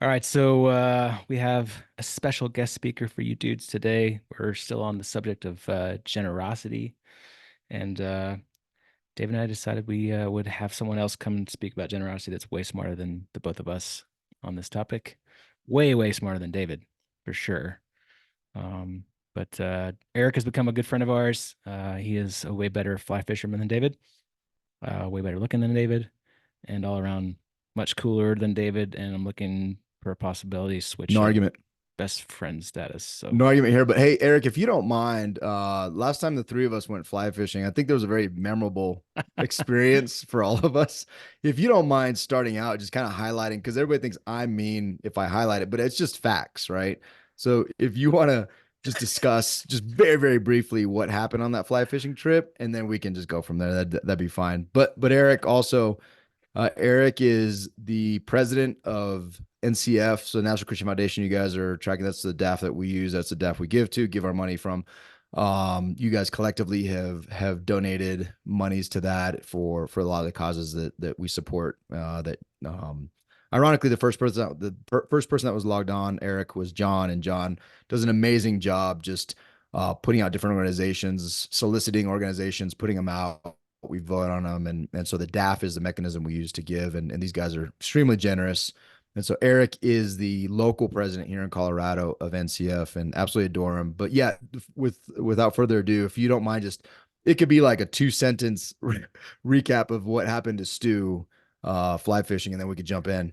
All right, so we have a special guest speaker for you dudes today. We're still on the subject of generosity, and Dave and I decided we would have someone else come and speak about generosity that's way smarter than the both of us on this topic. Way, way smarter than David, for sure. Um, but Eric has become a good friend of ours. He is a way better fly fisherman than David, way better looking than David, and all around much cooler than David. And I'm looking for a possibility No switching argument. best friend status. So No argument here. But hey, Eric, if you don't mind, last time the three of us went fly fishing, I think there was a very memorable experience for all of us. If you don't mind starting out, just kind of highlighting, because everybody thinks I'm mean if I highlight it, but it's just facts, right? So if you want to just discuss just very, very briefly what happened on that fly fishing trip, and then we can just go from there. That'd be fine. But Eric also Eric is the president of NCF, so National Christian Foundation. You guys are tracking. That's the DAF that we use. That's the DAF we give our money from. You guys collectively have donated monies to that for a lot of the causes that we support. Ironically, first person that was logged on, Eric, was John, and John does an amazing job just putting out different organizations, soliciting organizations, putting them out. We vote on them, and so the DAF is the mechanism we use to give, and these guys are extremely generous. And so Eric is the local president here in Colorado of NCF, and absolutely adore him. But yeah, without further ado, if you don't mind, just it could be like a 2 sentence recap of what happened to Stu fly fishing, and then we could jump in.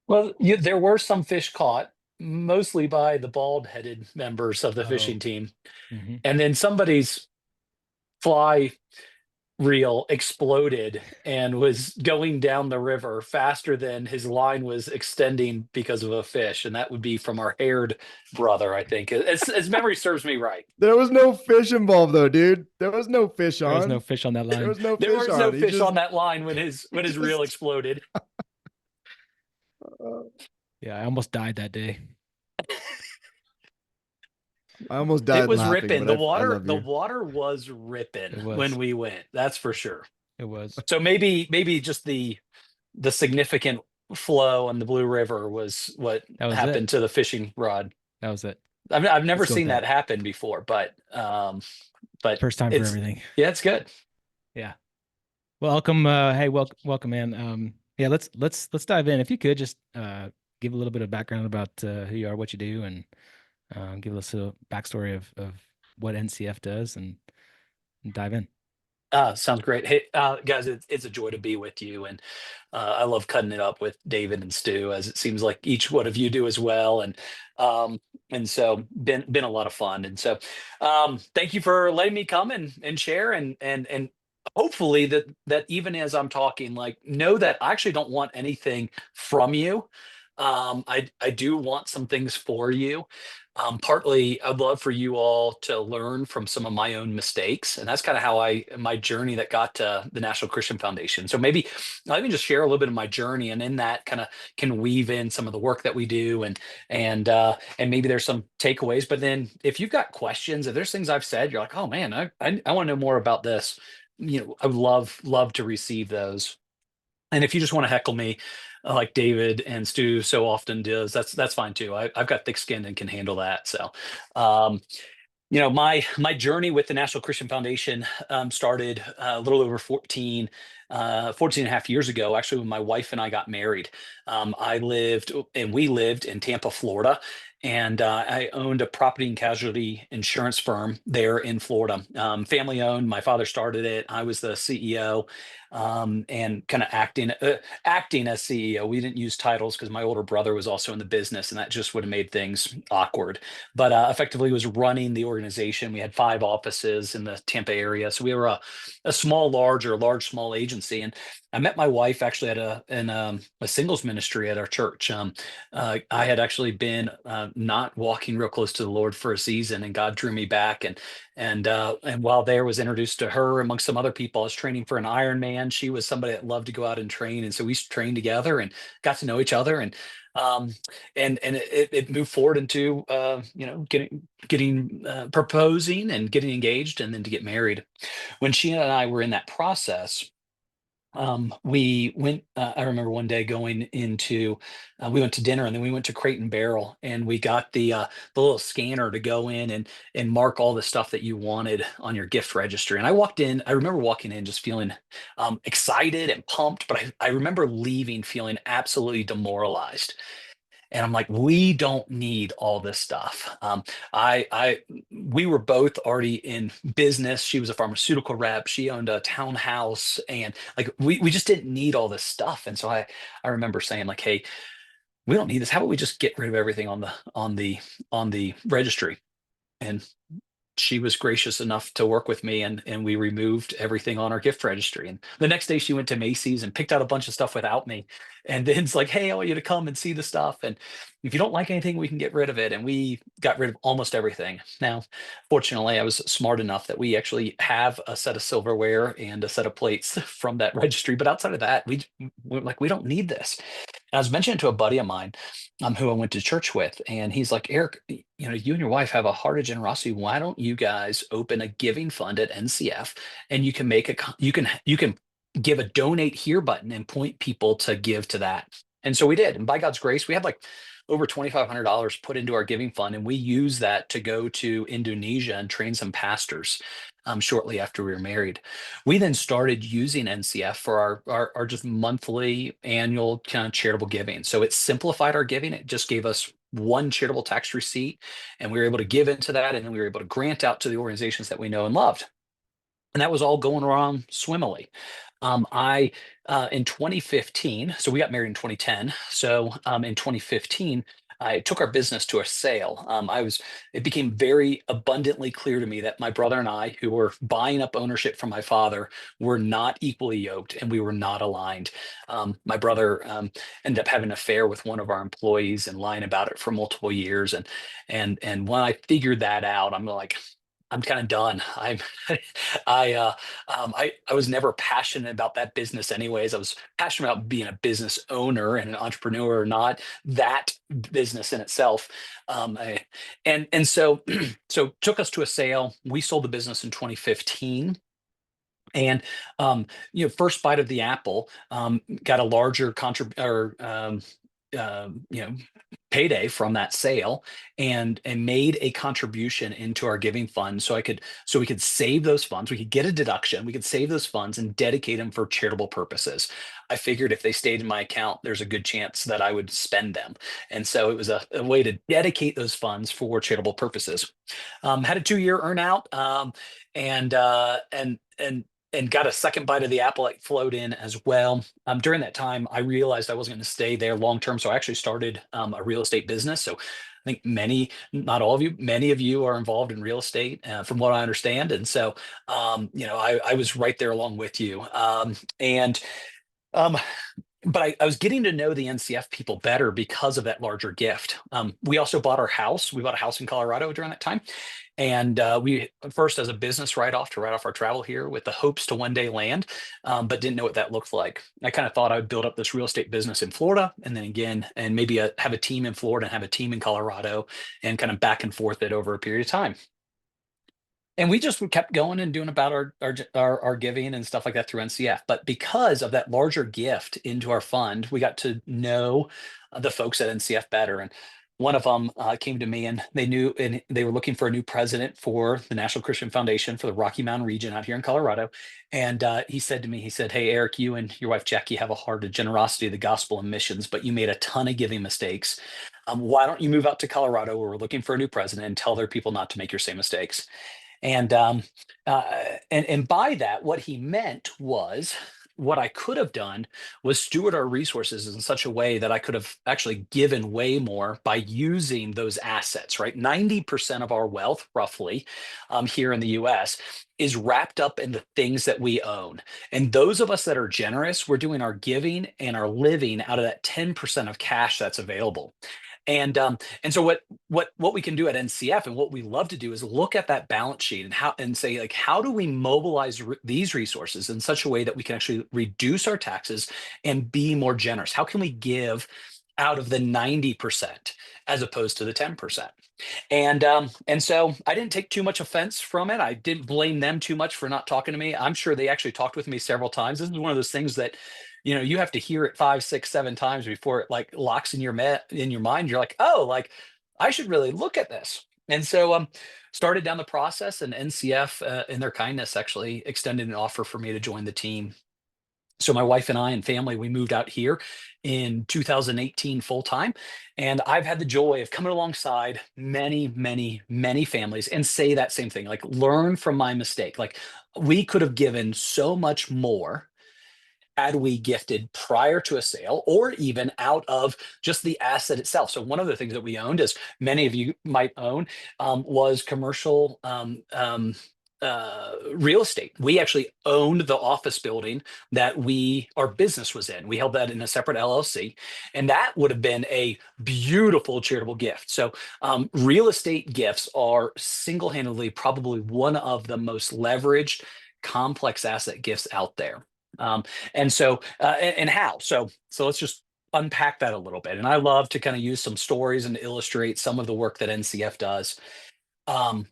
Well, there were some fish caught, mostly by the bald-headed members of the oh, fishing team. hmm And then somebody's fly reel exploded and was going down the river faster than his line was extending because of a fish. And that would be from our haired brother, I think, as memory serves me right. There was no fish involved though, dude. There was no fish there was no on. fish on that There line. was no There fish was no on. He fish just on that line when his he reel just exploded. Yeah, I almost died that day. I almost It died was laughing, ripping. but I The love you. water was ripping It when was. we went. That's for sure. It was. So maybe just the significant flow on the Blue River was what That was it. happened to the fishing rod. That was it. I've never Let's go with seen that. that happen before, but First time for it's everything. yeah, it's good. Yeah. Welcome. Hey, welcome, man. Yeah, let's dive in. If you could just give a little bit of background about who you are, what you do, and give us a backstory of what NCF does, and dive in. Sounds great. Hey, guys, it's a joy to be with you, and I love cutting it up with David and Stu, as it seems like each one of you do as well, um, and so been a lot of fun, and so thank you for letting me come and share, and hopefully that even as I'm talking, like know that I actually don't want anything from you. I do want some things for you. Partly, I'd love for you all to learn from some of my own mistakes, and that's kind of how my journey that got to the National Christian Foundation. So maybe let me just share a little bit of my journey, and in that kind of can weave in some of the work that we do, and maybe there's some takeaways. But then, if you've got questions, if there's things I've said, you're like, oh man, I want to know more about this. I would love to receive those. And if you just want to heckle me, like David and Stu so often does, that's fine too. I've got thick skin and can handle that. So, um, my journey with the National Christian Foundation started a little over 14 and a half years ago, actually, when my wife and I got married. We lived in Tampa, Florida, and I owned a property and casualty insurance firm there in Florida. Family owned. My father started it. I was the CEO, and kind of acting as CEO. We didn't use titles because my older brother was also in the business, and that just would have made things awkward, but effectively was running the organization. We had 5 offices in the Tampa area, so we were a small, large, or large, small agency. And I met my wife actually at a singles ministry at our church. I had actually been not walking real close to the Lord for a season, and God drew me back. And while there, was introduced to her amongst some other people. I was training for an Ironman. She was somebody that loved to go out and train, and so we trained together and got to know each other. Um, and it moved forward into getting proposing and getting engaged, and then to get married. When she and I were in that process, We went, I remember one day going into, we went to dinner and then we went to Crate and Barrel and we got the little scanner to go in and mark all the stuff that you wanted on your gift registry. And I remember walking in just feeling excited and pumped, but I remember leaving feeling absolutely demoralized. And I'm like, we don't need all this stuff. We were both already in business. She was a pharmaceutical rep. She owned a townhouse, and like we just didn't need all this stuff. And so I remember saying like, hey, we don't need this. How about we just get rid of everything on the registry? And she was gracious enough to work with me and we removed everything on our gift registry. And the next day she went to Macy's and picked out a bunch of stuff without me. And then it's like, hey, I want you to come and see the stuff. And if you don't like anything, we can get rid of it. And we got rid of almost everything. Now, fortunately, I was smart enough that we actually have a set of silverware and a set of plates from that registry. But outside of that, we're like, we don't need this. And I was mentioning to a buddy of mine, who I went to church with, and he's like, Eric, you and your wife have a heart of generosity. Why don't you guys open a giving fund at NCF, and you can you can give a donate here button and point people to give to that. And so we did, and by God's grace, we had like over $2,500 put into our giving fund, and we used that to go to Indonesia and train some pastors. Shortly after we were married, we then started using NCF for our just monthly annual kind of charitable giving. So it simplified our giving. It just gave us one charitable tax receipt, and we were able to give into that, and then we were able to grant out to the organizations that we know and loved. And that was all going along swimmily. I In 2015, so we got married in 2010. So in 2015, I took our business to a sale. It became very abundantly clear to me that my brother and I, who were buying up ownership from my father, were not equally yoked and we were not aligned. My brother ended up having an affair with one of our employees and lying about it for multiple years. And when I figured that out, I'm like, I'm kind of done. I was never passionate about that business anyways. I was passionate about being a business owner and an entrepreneur, not that business in itself. And so so took us to a sale. We sold the business in 2015. And first bite of the apple, got a larger you know, payday from that sale, and made a contribution into our giving fund so we could save those funds. We could get a deduction, we could save those funds and dedicate them for charitable purposes. I figured if they stayed in my account, there's a good chance that I would spend them. And so it was a way to dedicate those funds for charitable purposes. Had a 2-year earnout, and and got a second bite of the apple that flowed in as well. During that time, I realized I wasn't going to stay there long term, so I actually started a real estate business. So I think not all of you, many of you are involved in real estate, from what I understand. And so, I was right there along with you. And um, but I was getting to know the NCF people better because of that larger gift. We also bought our house. We bought a house in Colorado during that time. And we first as a business write-off to write off our travel here with the hopes to one day land, but didn't know what that looked like. I kind of thought I'd build up this real estate business in Florida, and then again, and maybe have a team in Florida and have a team in Colorado, and kind of back and forth it over a period of time. And we kept going and doing about our giving and stuff like that through NCF. But because of that larger gift into our fund, we got to know the folks at NCF better. And one of them came to me, and they were looking for a new president for the National Christian Foundation for the Rocky Mountain region out here in Colorado. And he said to me, he said, "Hey, Eric, you and your wife Jackie have a heart of generosity, of the gospel and missions, but you made a ton of giving mistakes. Why don't you move out to Colorado, where we're looking for a new president, and tell their people not to make your same mistakes?" And and by that, what he meant was, what I could have done was steward our resources in such a way that I could have actually given way more by using those assets, right? 90% of our wealth, roughly, here in the US, is wrapped up in the things that we own. And those of us that are generous, we're doing our giving and our living out of that 10% of cash that's available. And so what we can do at NCF, and what we love to do, is look at that balance sheet and say, like, how do we mobilize these resources in such a way that we can actually reduce our taxes and be more generous? How can we give out of the 90% as opposed to the 10%. And so I didn't take too much offense from it. I didn't blame them too much for not talking to me. I'm sure they actually talked with me several times. This is one of those things that, you have to hear it 5, 6, 7 times before it like locks in your mind. You're like, oh, like I should really look at this. And so started down the process, and NCF in their kindness actually extended an offer for me to join the team. So my wife and I and family, we moved out here in 2018 full time. And I've had the joy of coming alongside many, many, many families and say that same thing, like learn from my mistake. Like we could have given so much more had we gifted prior to a sale or even out of just the asset itself. So one of the things that we owned, as many of you might own, was commercial real estate. We actually owned the office building that our business was in. We held that in a separate LLC, and that would have been a beautiful charitable gift. So real estate gifts are single-handedly probably one of the most leveraged complex asset gifts out there. And so, and how? So let's just unpack that a little bit. And I love to kind of use some stories and illustrate some of the work that NCF does. Um,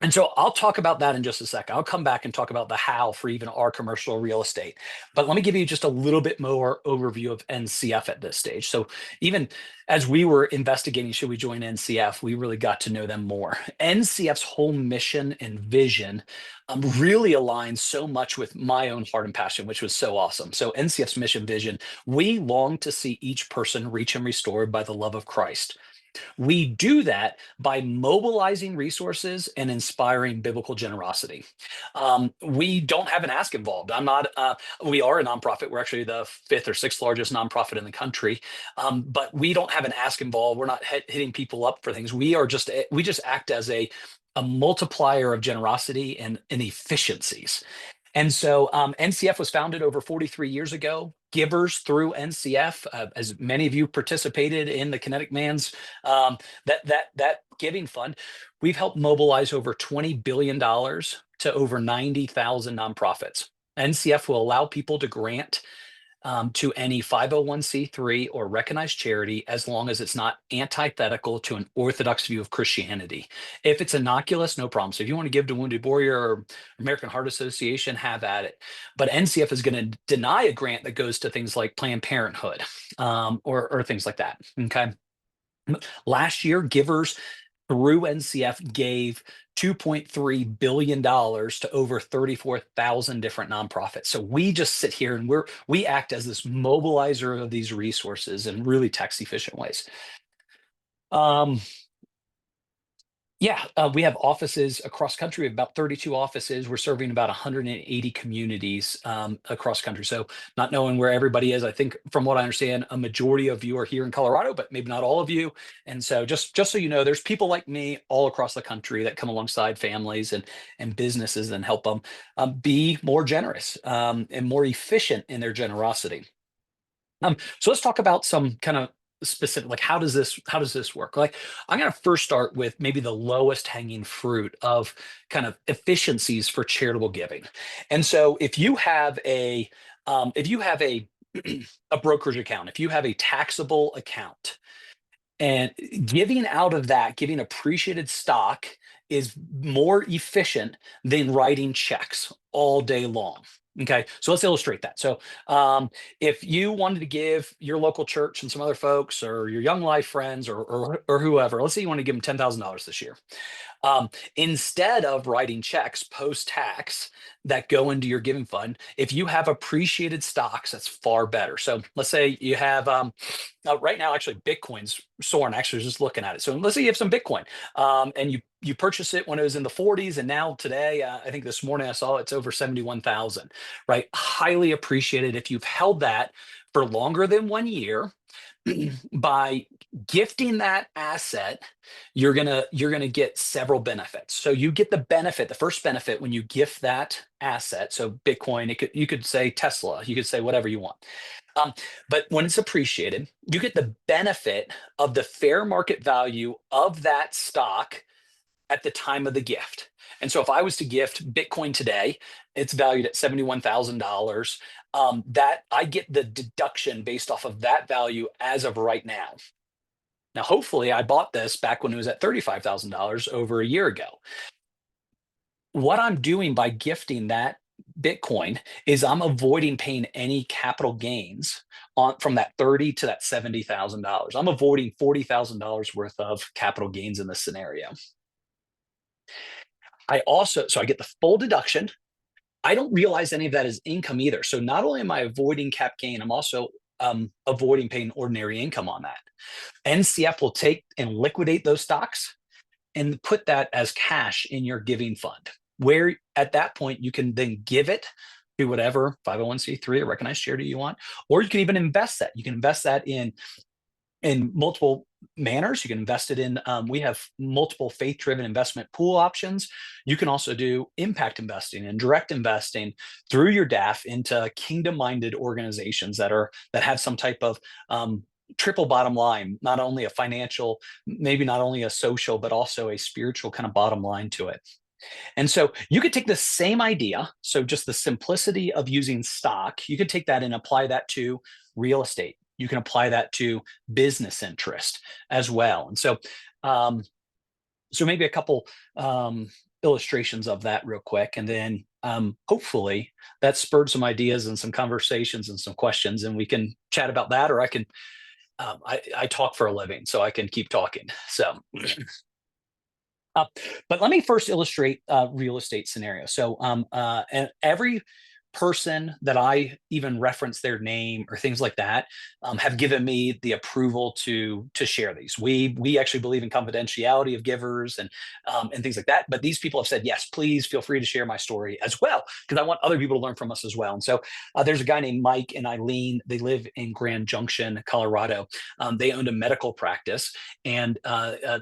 and so I'll talk about that in just a second. I'll come back and talk about the how for even our commercial real estate. But let me give you just a little bit more overview of NCF at this stage. So even as we were investigating, should we join NCF, we really got to know them more. NCF's whole mission and vision really aligns so much with my own heart and passion, which was so awesome. So NCF's mission vision, we long to see each person reach and restored by the love of Christ. We do that by mobilizing resources and inspiring biblical generosity. We don't have an ask involved. I'm not. We are a nonprofit. We're actually the fifth or sixth largest nonprofit in the country, but we don't have an ask involved. We're not hitting people up for things. We just act as a multiplier of generosity and efficiencies. And so NCF was founded over 43 years ago. Givers through NCF, as many of you participated in the Kinetic Man's that giving fund, we've helped mobilize over $20 billion to over 90,000 nonprofits. NCF will allow people to grant to any 501c3 or recognized charity as long as it's not antithetical to an orthodox view of Christianity. If it's innocuous, no problem. So if you want to give to Wounded Warrior or American Heart Association, have at it. But NCF is going to deny a grant that goes to things like Planned Parenthood or things like that. Okay. Last year, givers through NCF gave $2.3 billion to over 34,000 different nonprofits. So we just sit here and we act as this mobilizer of these resources in really tax efficient ways. Yeah, we have offices across country. We have about 32 offices. We're serving about 180 communities across country. So not knowing where everybody is, I think from what I understand, a majority of you are here in Colorado, but maybe not all of you. And so just so you know, there's people like me all across the country that come alongside families and businesses and help them be more generous and more efficient in their generosity. So let's talk about some kind of specific, like how does this work? Like I'm going to first start with maybe the lowest hanging fruit of kind of efficiencies for charitable giving. And so if you have a a brokerage account, if you have a taxable account, and giving out of that, giving appreciated stock is more efficient than writing checks all day long. Okay, so let's illustrate that. So, if you wanted to give your local church and some other folks, or your Young Life friends, or whoever, let's say you want to give them $10,000 this year, instead of writing checks post tax that go into your giving fund, if you have appreciated stocks, that's far better. So let's say you have right now, actually, Bitcoin's soaring. Actually, I was just looking at it. So let's say you have some Bitcoin, and you purchased it when it was in the 40s, and now today, I think this morning I saw it's over 71,000. Right, highly appreciated. If you've held that for longer than 1 year, by gifting that asset, you're gonna get several benefits. So you get the first benefit when you gift that asset. So Bitcoin, you could say Tesla, you could say whatever you want. Um, but when it's appreciated, you get the benefit of the fair market value of that stock at the time of the gift. And so if I was to gift Bitcoin today, it's valued at $71,000. That I get the deduction based off of that value as of right now. Now, hopefully, I bought this back when it was at $35,000 over a year ago. What I'm doing by gifting that Bitcoin is I'm avoiding paying any capital gains on from that 30 to that $70,000. I'm avoiding $40,000 worth of capital gains in this scenario. So I get the full deduction. I don't realize any of that is income either. So not only am I avoiding cap gain, I'm also avoiding paying ordinary income on that. NCF will take and liquidate those stocks and put that as cash in your giving fund, where at that point you can then give it to whatever 501c3 or recognized charity you want, or you can even invest that. You can invest that in multiple manners. You can invest it in, we have multiple faith-driven investment pool options. You can also do impact investing and direct investing through your DAF into kingdom-minded organizations that have some type of triple bottom line, not only a financial, maybe not only a social, but also a spiritual kind of bottom line to it. And so you could take the same idea, so just the simplicity of using stock, you could take that and apply that to real estate. You can apply that to business interest as well. And so, so maybe a couple illustrations of that real quick, and then hopefully that spurred some ideas and some conversations and some questions, and we can chat about that, or I can. I talk for a living, so I can keep talking. So. But let me first illustrate a real estate scenario. So and every person that I even reference their name or things like that have given me the approval to share these. We actually believe in confidentiality of givers and things like that. But these people have said, yes, please feel free to share my story as well, because I want other people to learn from us as well. And so there's a guy named Mike and Eileen. They live in Grand Junction, Colorado. They owned a medical practice, and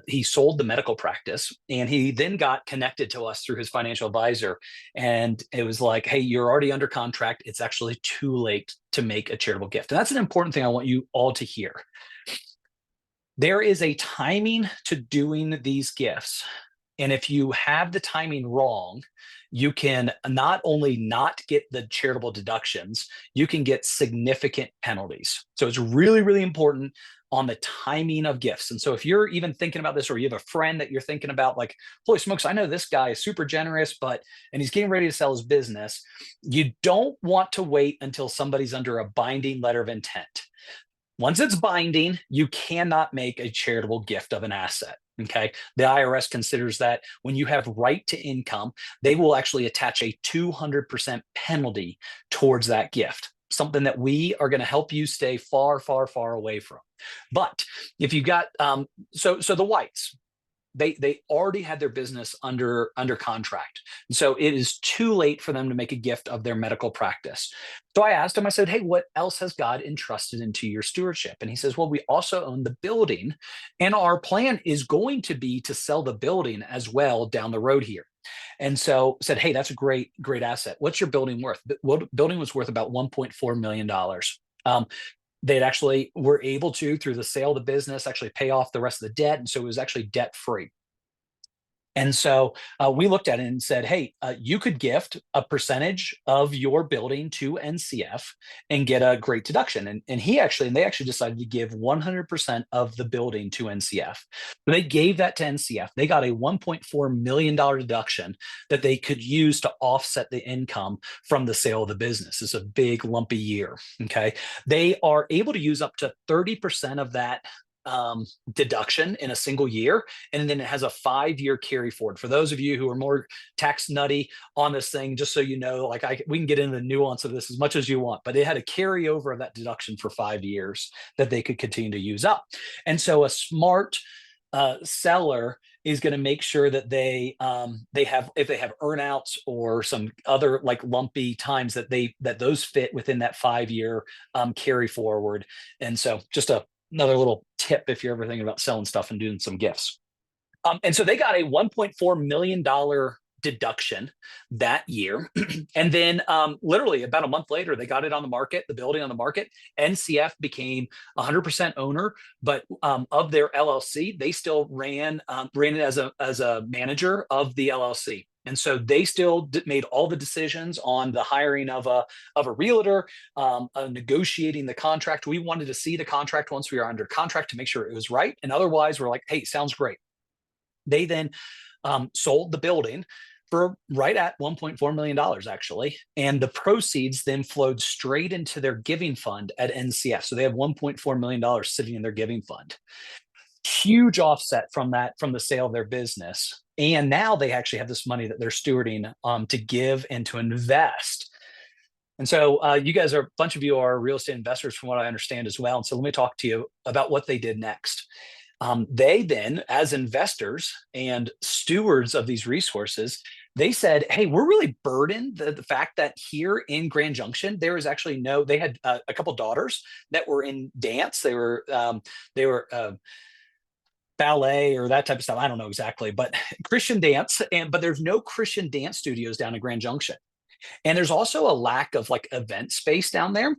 he sold the medical practice, and he then got connected to us through his financial advisor. And it was like, hey, you're already under contract. It's actually too late to make a charitable gift. And that's an important thing I want you all to hear. There is a timing to doing these gifts. And if you have the timing wrong, you can not only not get the charitable deductions, you can get significant penalties. So it's really, really important on the timing of gifts. And so if you're even thinking about this, or you have a friend that you're thinking about, like, holy smokes, I know this guy is super generous, and he's getting ready to sell his business, you don't want to wait until somebody's under a binding letter of intent. Once it's binding, you cannot make a charitable gift of an asset. Okay. The IRS considers that when you have right to income, they will actually attach a 200% penalty towards that gift, something that we are going to help you stay far, far, far away from. But if you got, so the Whites, they already had their business under contract. And so it is too late for them to make a gift of their medical practice. So I asked him, I said, hey, what else has God entrusted into your stewardship? And he says, well, we also own the building, and our plan is going to be to sell the building as well down the road here. And so said, hey, that's a great asset. What's your building worth? The building was worth about $1.4 million. They actually were able to, through the sale of the business, actually pay off the rest of the debt. And so it was actually debt free. And so we looked at it and said, hey, you could gift a percentage of your building to NCF and get a great deduction. And they actually decided to give 100% of the building to NCF. They gave that to NCF. They got a $1.4 million deduction that they could use to offset the income from the sale of the business. It's a big lumpy year. Okay. They are able to use up to 30% of that deduction in a single year, and then it has a 5-year carry forward. For those of you who are more tax nutty on this thing, just so you know, we can get into the nuance of this as much as you want, but it had a carryover of that deduction for 5 years that they could continue to use up. And so a smart seller is going to make sure that they have, if they have earnouts or some other like lumpy times, that those fit within that 5-year carry forward. And so just another little tip if you're ever thinking about selling stuff and doing some gifts. And so they got a $1.4 million deduction that year. And then literally about a month later, they got it on the market, the building on the market. NCF became 100% owner, but of their LLC, they still ran it as a manager of the LLC. And so they still made all the decisions on the hiring of a realtor, negotiating the contract. We wanted to see the contract once we were under contract to make sure it was right. And otherwise, we're like, hey, sounds great. They then sold the building for right at $1.4 million, actually. And the proceeds then flowed straight into their giving fund at NCF. So they have $1.4 million sitting in their giving fund. Huge offset from the sale of their business. And now they actually have this money that they're stewarding to give and to invest. And so you guys are, a bunch of you are real estate investors from what I understand as well. And so let me talk to you about what they did next. They then, as investors and stewards of these resources, they said, hey, we're really burdened the fact that here in Grand Junction, there is actually they had a couple daughters that were in dance. They were ballet or that type of stuff. I don't know exactly, but Christian dance. But there's no Christian dance studios down in Grand Junction. And there's also a lack of like event space down there.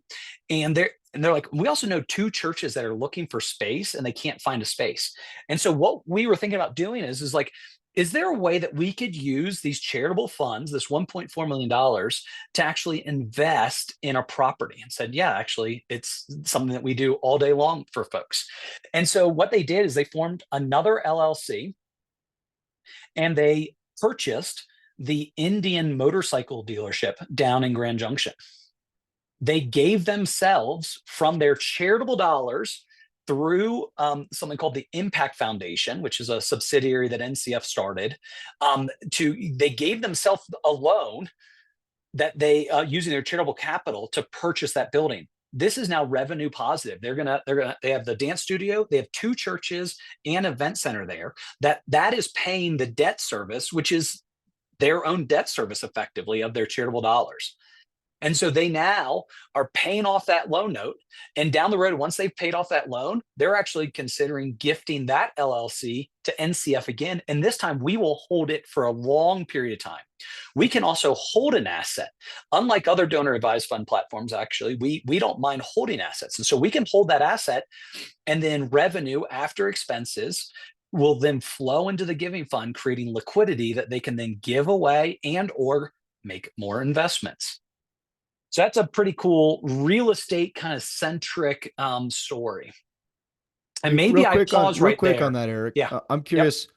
And they're like, we also know two churches that are looking for space and they can't find a space. And so what we were thinking about doing is like, is there a way that we could use these charitable funds, this $1.4 million, to actually invest in a property? And said, yeah, actually, it's something that we do all day long for folks. And so what they did is they formed another LLC and they purchased the Indian motorcycle dealership down in Grand Junction. They gave themselves from their charitable dollars through something called the Impact Foundation, which is a subsidiary that NCF started. They gave themselves a loan that they using their charitable capital to purchase that building. This is now revenue positive. They have the dance studio, they have two churches and event center there. That is paying the debt service, which is their own debt service effectively of their charitable dollars. And so they now are paying off that loan note. And down the road, once they've paid off that loan, they're actually considering gifting that LLC to NCF again. And this time we will hold it for a long period of time. We can also hold an asset. Unlike other donor advised fund platforms, actually, we don't mind holding assets. And so we can hold that asset, and then revenue after expenses will then flow into the giving fund, creating liquidity that they can then give away and or make more investments. So that's a pretty cool real estate kind of centric story. And maybe I pause real right quick there. on that, Eric. Yeah. I'm curious.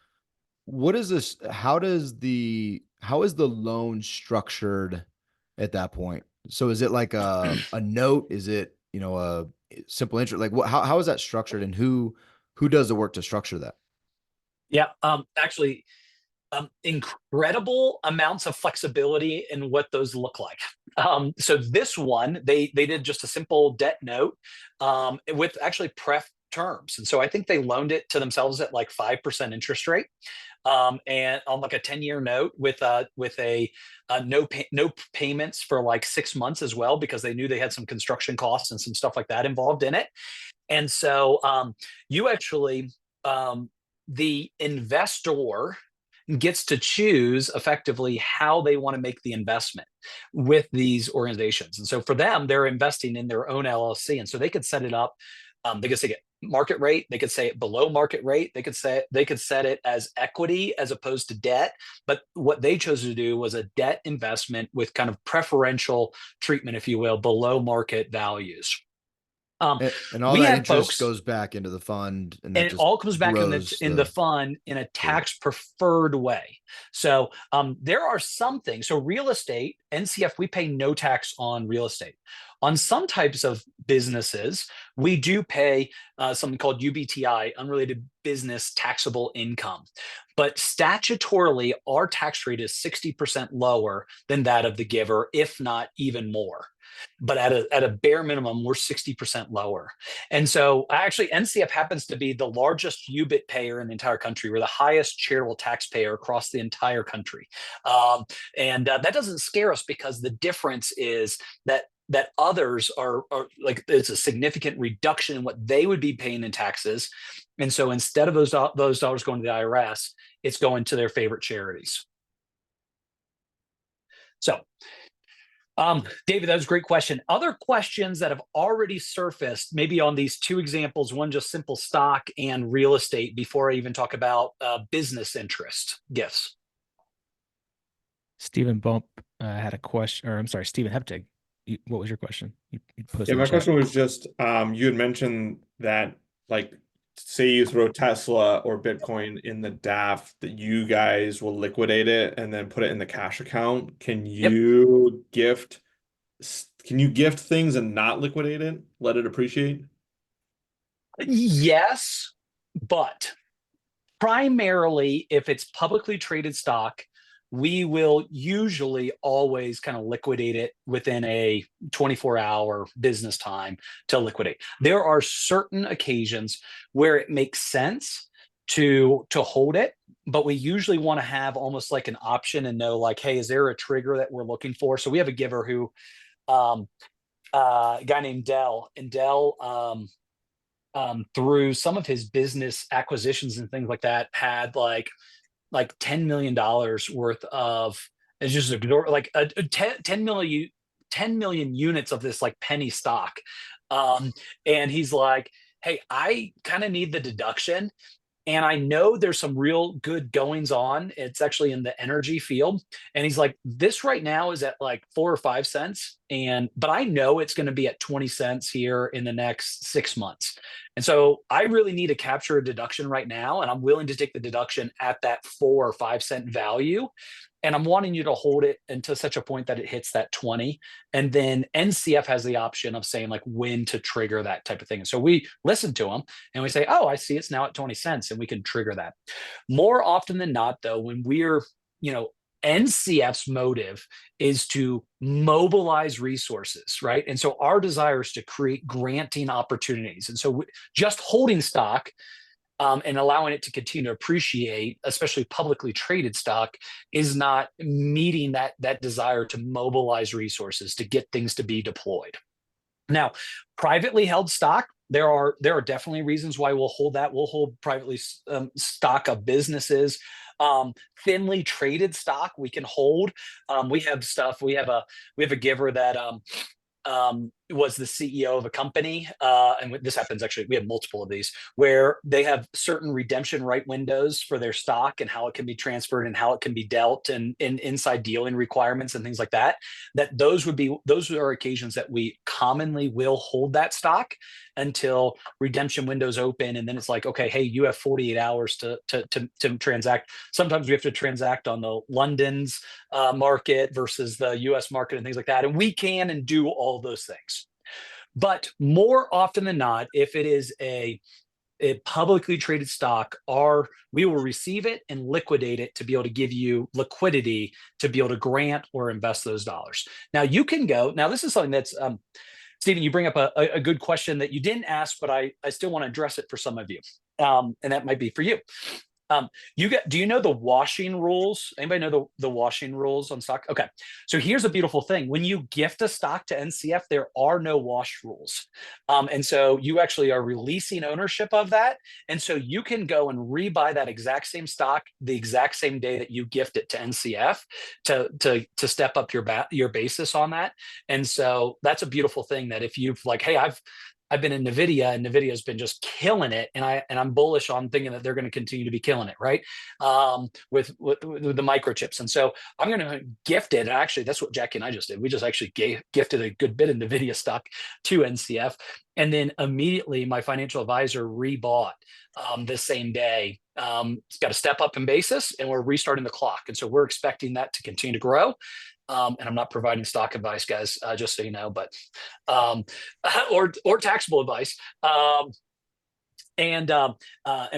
What is this? How is the loan structured at that point? So is it like a note? Is it, a simple interest? Like how is that structured, and who does the work to structure that? Yeah. Actually, incredible amounts of flexibility in what those look like. So this one, they did just a simple debt note with actually pref terms. And so I think they loaned it to themselves at like 5% interest rate. And on like a 10-year note with no payments for like 6 months as well, because they knew they had some construction costs and some stuff like that involved in it. And so you actually, the investor gets to choose effectively how they want to make the investment with these organizations. And so for them, they're investing in their own LLC. And so they could set it up. They could say it market rate. They could say it below market rate. They could set it as equity as opposed to debt. But what they chose to do was a debt investment with kind of preferential treatment, if you will, below market values. And all we that have interest folks, goes back into the fund, and and that it just all comes back in the fund in a tax preferred way. So there are some things. So real estate, NCF, we pay no tax on real estate. On some types of businesses, we do pay something called UBTI, unrelated business taxable income. But statutorily, our tax rate is 60% lower than that of the giver, if not even more. But at a bare minimum, we're 60% lower. And so actually NCF happens to be the largest UBIT payer in the entire country. We're the highest charitable taxpayer across the entire country. And that doesn't scare us, because the difference is that others are like, it's a significant reduction in what they would be paying in taxes. And so instead of those dollars going to the IRS, it's going to their favorite charities. So David, that was a great question. Other questions that have already surfaced, maybe on these two examples, one just simple stock and real estate, before I even talk about business interest gifts. Stephen Bump had a question, or I'm sorry, Stephen Heptig. What was your question? You Yeah, posted in my chat. question was just you had mentioned that like say you throw Tesla or Bitcoin in the DAF that you guys will liquidate it and then put it in the cash account. Yep. Can you gift things and not liquidate it? Let it appreciate? Yes, but primarily if it's publicly traded stock, we will usually always kind of liquidate it within a 24-hour business time to liquidate. There are certain occasions where it makes sense to hold it, but we usually want to have almost like an option and know like, hey, is there a trigger that we're looking for? So we have a giver who um a guy named Dell, and Dell through some of his business acquisitions and things like that had like $10 million worth of, it's just like a 10 million units of this like penny stock. um and he's like, hey, I kind of need the deduction, and I know there's some real good goings on. It's actually in the energy field. And he's like, this right now is at like 4 or 5 cents. But I know it's going to be at 20 cents here in the next 6 months. And so I really need to capture a deduction right now. And I'm willing to take the deduction at that 4 or 5 cent value. And I'm wanting you to hold it until such a point that it hits that 20. And then NCF has the option of saying like when to trigger that type of thing. And so we listen to them and we say, oh, I see it's now at 20 cents, and we can trigger that. More often than not, though, when we're, NCF's motive is to mobilize resources, right? And so our desire is to create granting opportunities. And so just holding stock and allowing it to continue to appreciate, especially publicly traded stock, is not meeting that desire to mobilize resources to get things to be deployed. Now, privately held stock, there are definitely reasons why we'll hold that. We'll hold privately stock of businesses. Thinly traded stock we can hold. We have stuff. We have a giver that was the CEO of a company, and this happens actually. We have multiple of these where they have certain redemption right windows for their stock and how it can be transferred and how it can be dealt, and inside dealing requirements and things like that. Those are occasions that we commonly will hold that stock until redemption windows open, and then it's like, okay, hey, you have 48 hours to transact. Sometimes we have to transact on the London's market versus the U.S. market and things like that, and we can and do all those things. But more often than not, if it is a publicly traded stock, we will receive it and liquidate it to be able to give you liquidity to be able to grant or invest those dollars. Now you can go. Now this is something that's Stephen, you bring up a good question that you didn't ask, but I still want to address it for some of you, and that might be for you. Do you know the washing rules? Anybody know the washing rules on stock? Okay. So here's a beautiful thing. When you gift a stock to NCF, there are no wash rules. And so you actually are releasing ownership of that. And so you can go and rebuy that exact same stock the exact same day that you gift it to NCF to step up your basis on that. And so that's a beautiful thing that if you've like, hey, I've been in NVIDIA, and NVIDIA's been just killing it, and I'm bullish on thinking that they're going to continue to be killing it, right? With the microchips, and so I'm going to gift it. And actually, that's what Jackie and I just did. We just actually gifted a good bit of NVIDIA stock to NCF, and then immediately my financial advisor rebought the same day. It's got to step up in basis, and we're restarting the clock, and so we're expecting that to continue to grow. And I'm not providing stock advice, guys, just so you know, but or taxable advice. And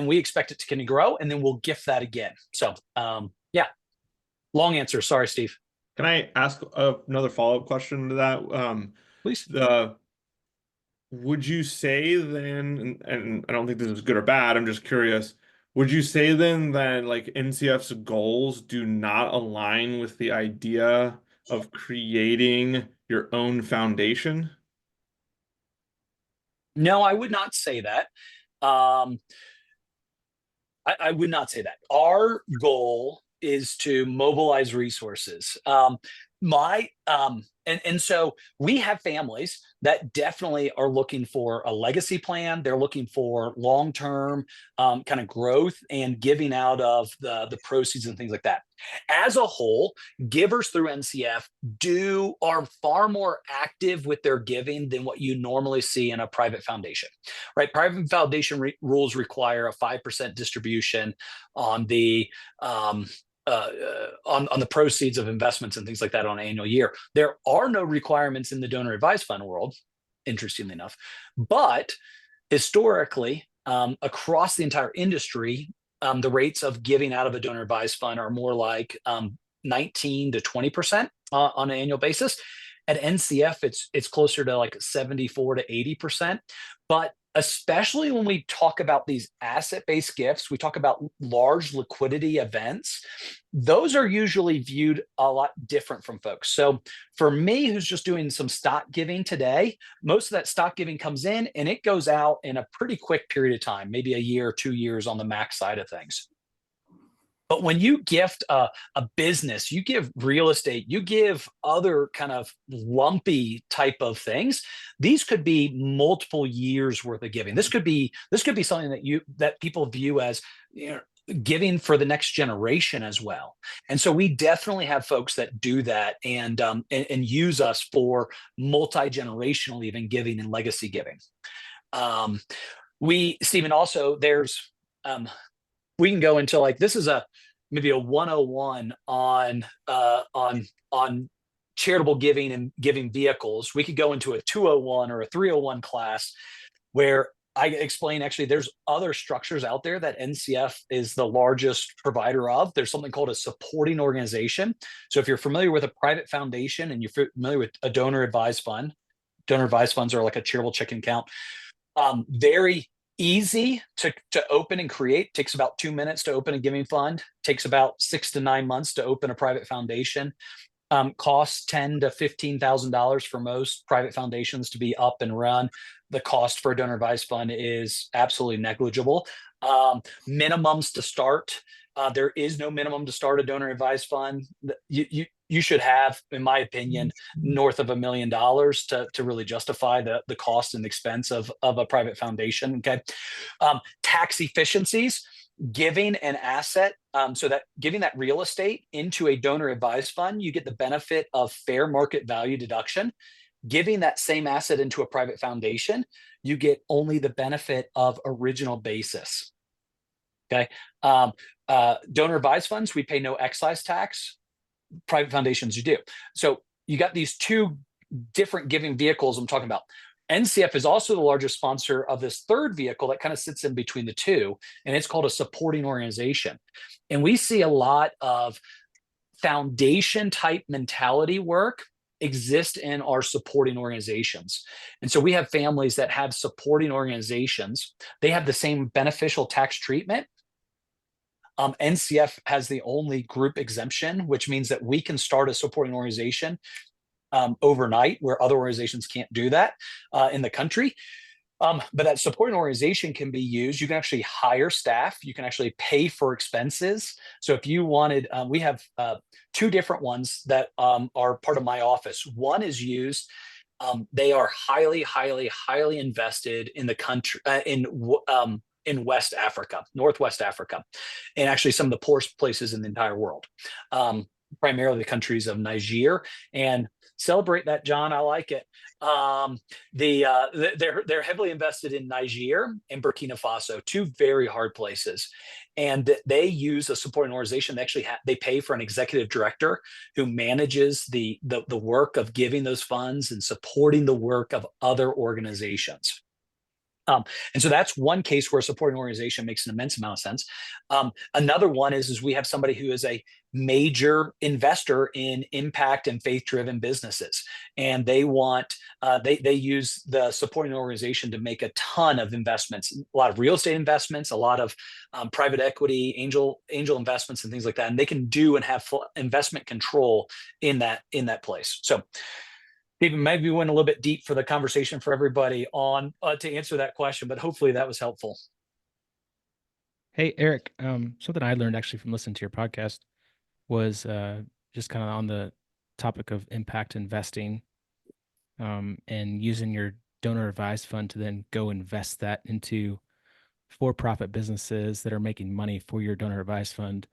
we expect it to continue to grow, and then we'll gift that again. So yeah, long answer. Sorry, Steve. Can I ask another follow-up question to that? Please. Would you say then, and I don't think this is good or bad, I'm just curious, would you say then that like NCF's goals do not align with the idea of creating your own foundation? No, I would not say that. Um, I would not say that. Our goal is to mobilize resources. And so we have families that definitely are looking for a legacy plan. They're looking for long-term kind of growth and giving out of the proceeds and things like that. As a whole, givers through NCF are far more active with their giving than what you normally see in a private foundation, right? Private foundation rules require a 5% distribution on the on the proceeds of investments and things like that on an annual year. There are no requirements in the donor advised fund world, interestingly enough, but historically, across the entire industry, the rates of giving out of a donor advised fund are more like 19 to 20% on an annual basis. At NCF, it's closer to like 74 to 80%. But especially when we talk about these asset-based gifts, we talk about large liquidity events, those are usually viewed a lot different from folks. So for me, who's just doing some stock giving today, most of that stock giving comes in and it goes out in a pretty quick period of time, maybe a year or 2 years on the max side of things. But when you gift a business, you give real estate, you give other kind of lumpy type of things, these could be multiple years worth of giving. This could be something that people view as, you know, giving for the next generation as well. And so we definitely have folks that do that and use us for multi-generational even giving and legacy giving. Stephen, also there's we can go into like, this is maybe a 101 on charitable giving and giving vehicles. We could go into a 201 or a 301 class where I explain, actually, there's other structures out there that NCF is the largest provider of. There's something called a supporting organization. So if you're familiar with a private foundation and you're familiar with a donor advised fund, donor advised funds are like a charitable checking account. Very easy to open and create. Takes about 2 minutes to open a giving fund. Takes about 6 to 9 months to open a private foundation. Costs $10,000 to $15,000 for most private foundations to be up and run. The cost for a donor advised fund is absolutely negligible. Minimums to start. There is no minimum to start a donor advised fund. You should have, in my opinion, north of $1 million to really justify the cost and expense of a private foundation. Okay, tax efficiencies. Giving an asset, so that giving that real estate into a donor advised fund, you get the benefit of fair market value deduction. Giving that same asset into a private foundation, you get only the benefit of original basis. Okay, donor advised funds, we pay no excise tax. Private foundations, you do. So you got these two different giving vehicles I'm talking about. NCF is also the largest sponsor of this third vehicle that kind of sits in between the two, and it's called a supporting organization. And we see a lot of foundation type mentality work exist in our supporting organizations. And so we have families that have supporting organizations. They have the same beneficial tax treatment. NCF has the only group exemption, which means that we can start a supporting organization overnight, where other organizations can't do that in the country. But that supporting organization can be used. You can actually hire staff. You can actually pay for expenses. So if you wanted, we have two different ones that are part of my office. One is used. They are highly, highly, highly invested in the country, in West Africa, Northwest Africa, and actually some of the poorest places in the entire world, primarily the countries of Niger. And celebrate that, John. I like it. They're heavily invested in Niger and Burkina Faso, two very hard places, and they use a supporting organization. They actually they pay for an executive director who manages the work of giving those funds and supporting the work of other organizations. And so that's one case where a supporting organization makes an immense amount of sense. Another one is we have somebody who is a major investor in impact and faith-driven businesses, and they want they use the supporting organization to make a ton of investments, a lot of real estate investments, a lot of private equity, angel investments, and things like that. And they can do and have full investment control in that place. So Stephen, maybe we went a little bit deep for the conversation for everybody on to answer that question, but hopefully that was helpful. Hey, Eric, something I learned actually from listening to your podcast was just kind of on the topic of impact investing, and using your donor advised fund to then go invest that into for-profit businesses that are making money for your donor advised fund.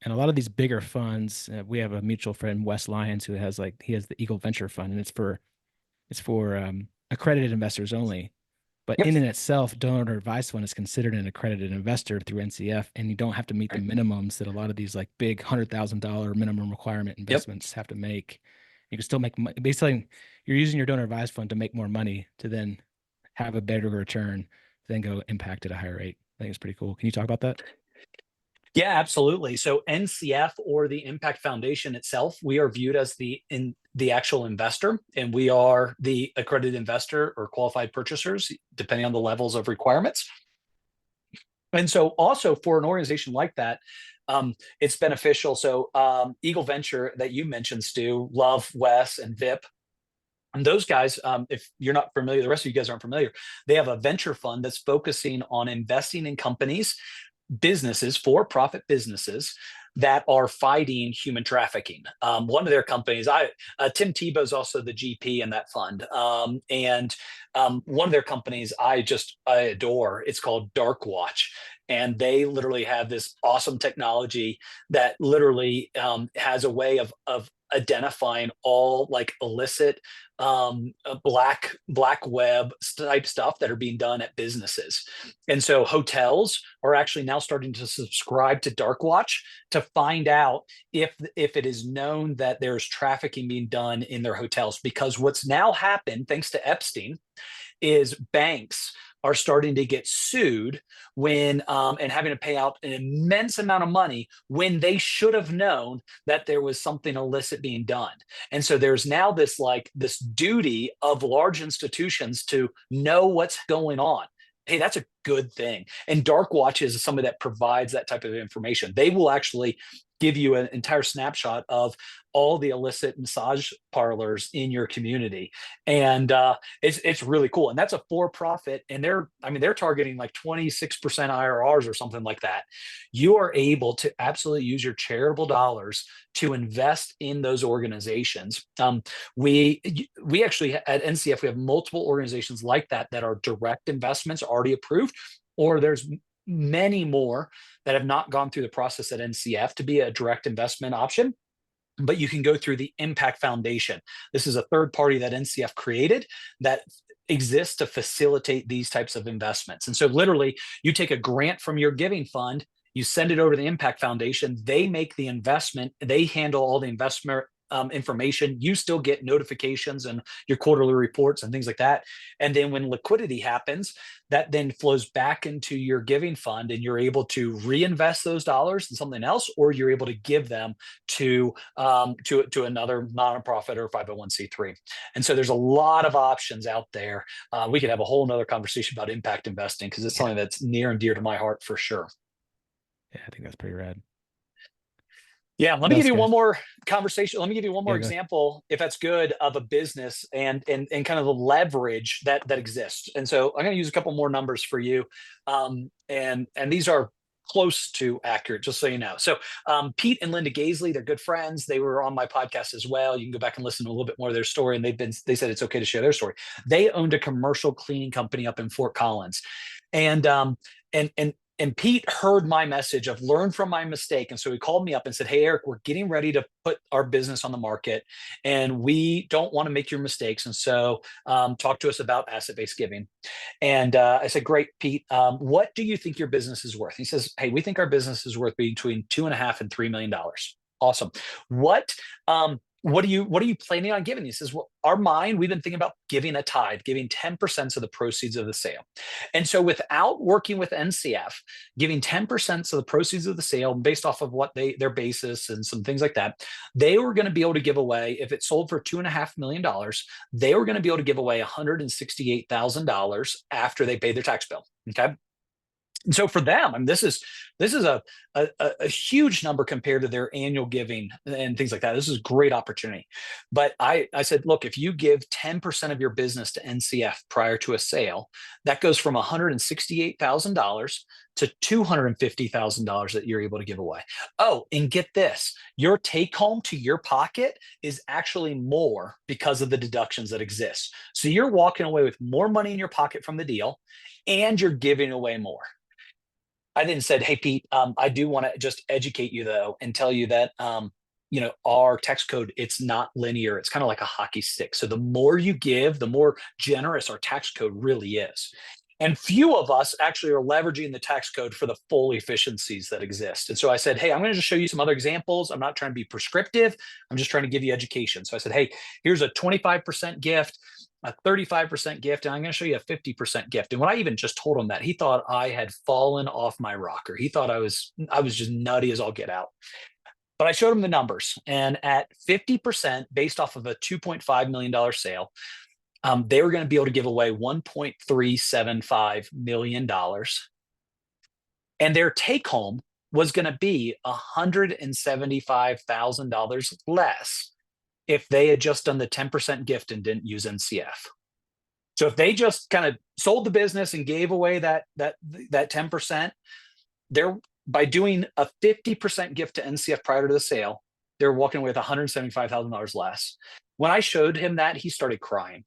And a lot of these bigger funds, we have a mutual friend, Wes Lyons, who has he has the Eagle Venture Fund, and it's for accredited investors only. But Yep. in and itself, donor advised fund is considered an accredited investor through NCF, and you don't have to meet the minimums that a lot of these big $100,000 minimum requirement investments have to make. You can still make money. Basically, you're using your donor advised fund to make more money to then have a better return, then go impact at a higher rate. I think it's pretty cool. Can you talk about that? Yeah, absolutely. So NCF, or the Impact Foundation itself, we are viewed as the actual investor, and we are the accredited investor or qualified purchasers, depending on the levels of requirements. And so also for an organization like that, it's beneficial. So Eagle Venture that you mentioned, Stu, love Wes and Vip. And those guys, if you're not familiar, the rest of you guys aren't familiar, they have a venture fund that's focusing on investing in companies, businesses, for-profit businesses that are fighting human trafficking. One of their companies, Tim Tebow's also the GP in that fund, and one of their companies I adore. It's called Dark Watch, and they literally have this awesome technology that literally has a way of identifying all illicit black web type stuff that are being done at businesses. And so hotels are actually now starting to subscribe to Dark Watch to find out if it is known that there's trafficking being done in their hotels. Because what's now happened, thanks to Epstein, is banks are starting to get sued when and having to pay out an immense amount of money when they should have known that there was something illicit being done. And so there's now this duty of large institutions to know what's going on. Hey, that's a good thing. And Dark Watch is somebody that provides that type of information. They will actually give you an entire snapshot of all the illicit massage parlors in your community, and it's really cool. And that's a for-profit, and they're targeting 26% IRRs or something like that. You are able to absolutely use your charitable dollars to invest in those organizations. We actually at NCF, we have multiple organizations like that are direct investments already approved, or there's many more that have not gone through the process at NCF to be a direct investment option. But you can go through the Impact Foundation. This is a third party that NCF created that exists to facilitate these types of investments. And so literally, you take a grant from your giving fund, you send it over to the Impact Foundation, they make the investment, they handle all the investment information. You still get notifications and your quarterly reports and things like that. And then when liquidity happens, that then flows back into your giving fund, and you're able to reinvest those dollars in something else, or you're able to give them to another nonprofit or 501c3. And so there's a lot of options out there. We could have a whole nother conversation about impact investing, because it's something that's near and dear to my heart for sure. Yeah, I think that's pretty rad. Yeah, let me give you one more conversation. Let me give you one more example, if that's good, of a business and kind of the leverage that exists. And so I'm going to use a couple more numbers for you, and these are close to accurate, just so you know. So Pete and Linda Gaisley, they're good friends. They were on my podcast as well. You can go back and listen to a little bit more of their story, and they said it's okay to share their story. They owned a commercial cleaning company up in Fort Collins, and Pete heard my message of learn from my mistake. And so he called me up and said, "Hey, Eric, we're getting ready to put our business on the market, and we don't want to make your mistakes. And so talk to us about asset-based giving." And I said, "Great, Pete. What do you think your business is worth?" He says, "Hey, we think our business is worth between $2.5 and $3 million. Awesome. What are you planning on giving?" He says, "Well, we've been thinking about giving a tithe, giving 10% of the proceeds of the sale." And so without working with NCF, giving 10% of the proceeds of the sale based off of what their basis and some things like that, they were going to be able to give away, if it sold for $2.5 million, they were going to be able to give away $168,000 after they paid their tax bill. Okay. And so for them, I mean, this is a huge number compared to their annual giving and things like that. This is a great opportunity. But I said, look, if you give 10% of your business to NCF prior to a sale, that goes from $168,000 to $250,000 that you're able to give away. Oh, and get this, your take home to your pocket is actually more because of the deductions that exist. So you're walking away with more money in your pocket from the deal, and you're giving away more. I then said, hey, Pete, I do want to just educate you, though, and tell you that, our tax code, it's not linear. It's kind of like a hockey stick. So the more you give, the more generous our tax code really is. And few of us actually are leveraging the tax code for the full efficiencies that exist. And so I said, hey, I'm going to just show you some other examples. I'm not trying to be prescriptive. I'm just trying to give you education. So I said, hey, here's a 25% gift, a 35% gift, and I'm going to show you a 50% gift. And when I even just told him that, he thought I had fallen off my rocker. He thought I was just nutty as all get out. But I showed him the numbers, and at 50% based off of a $2.5 million sale, they were going to be able to give away $1.375 million. And their take home was going to be $175,000 less if they had just done the 10% gift and didn't use NCF. So if they just kind of sold the business and gave away that 10%, they're, by doing a 50% gift to NCF prior to the sale, they're walking away with $175,000 less. When I showed him that, he started crying.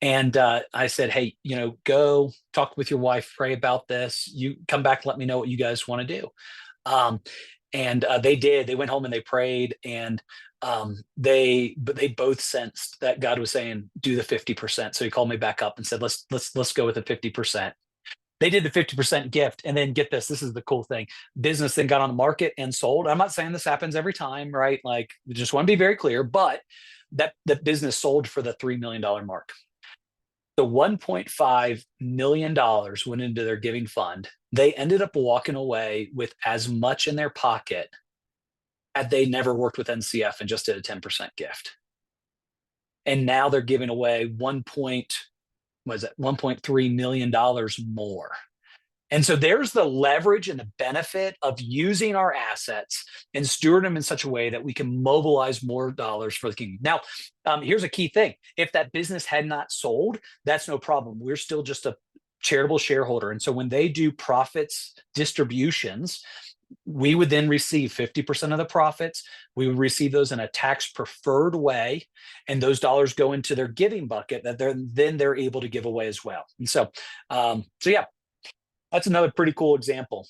And I said, hey, go talk with your wife, pray about this. You come back, let me know what you guys want to do. And they did. They went home and they prayed, and they both sensed that God was saying, do the 50%. So he called me back up and said, let's go with the 50%. They did the 50% gift, and then get this. This is the cool thing. Business then got on the market and sold. I'm not saying this happens every time, right? Like, just want to be very clear, but that business sold for the $3 million mark. The $1.5 million went into their giving fund. They ended up walking away with as much in their pocket as they never worked with NCF and just did a 10% gift. And now they're giving away $1.3 million more. And so there's the leverage and the benefit of using our assets and steward them in such a way that we can mobilize more dollars for the kingdom. Now, here's a key thing. If that business had not sold, that's no problem. We're still just a charitable shareholder. And so when they do profits distributions, we would then receive 50% of the profits. We would receive those in a tax preferred way, and those dollars go into their giving bucket that they're able to give away as well. And so yeah, that's another pretty cool example.